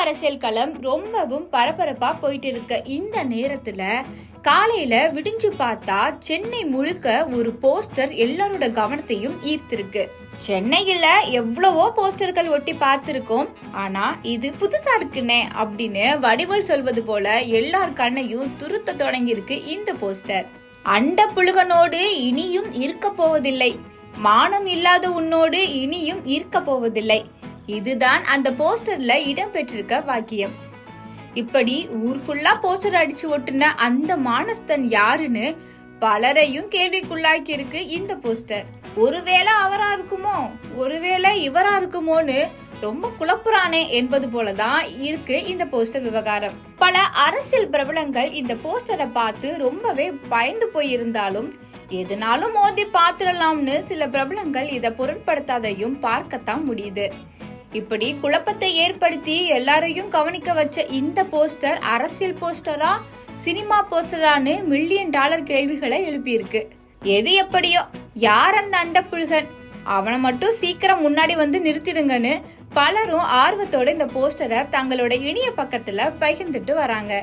அரசியல் களம் ரொம்பவும் பரபரப்பா போயிட்டு இருக்க இந்த நேரத்துல காலையில விடிஞ்சு பார்த்தா சென்னை முழுக்க ஒரு போஸ்டர் எல்லாரோட கவனத்தையும் ஈர்த்திருக்கு. சென்னையில எவ்வளவோ போஸ்டர்கள் ஒட்டி பார்த்திருக்கோம், ஆனா இது புதுசா இருக்குனே அப்படின்னு வடிவல் சொல்வது போல எல்லார் கண்ணையும் துருத்த தொடங்கி இருக்கு இந்த போஸ்டர். அண்ட புழுகனோடு இனியும் இருக்க போவதில்லை, மானம் இல்லாத உன்னோடு இனியும் இருக்க போவதில்லை, இதுதான் அந்த போஸ்டர்ல இடம் பெற்றிருக்க வாக்கியம். இப்படி ஊர் ஃபுல்லா போஸ்டர் அடிச்சு ஒட்டுன அந்த மானஸ்தன் யாருன்னு பலரையும் கேள்விக்குள்ளாக்கி இருக்கு இந்த போஸ்டர். ஒருவேளை அவரா இருக்குமோ, ஒருவேளை இவரா இருக்குமோன்னு ரொம்ப குழப்புறானே என்பது போலதான் இருக்கு இந்த போஸ்டர் விவகாரம். பல அரசியல் பிரபலங்கள் இந்த போஸ்டரை பார்த்து ரொம்பவே பயந்து போயிருந்தாலும் எதனாலும் மோதி பாத்துடலாம்னு சில பிரபலங்கள் இதை பொருட்படுத்தாதையும் பார்க்கத்தான் முடியுது. இப்படி குழப்பத்தை ஏற்படுத்தி எல்லாரையும் கவனிக்க வச்ச இந்த போஸ்டர் அரசியல் போஸ்டரா சினிமா போஸ்டரான்னு $1,000,000 கேள்விகளை எழுப்பியிருக்கு. எது எப்படியோ, யார் அந்த அண்டப்புழுகன், அவனை மட்டும் சீக்கிரம் முன்னாடி வந்து நிறுத்திடுங்கன்னு பலரும் ஆர்வத்தோட இந்த போஸ்டரை தங்களோட இணைய பக்கத்துல பகிர்ந்துட்டு வராங்க.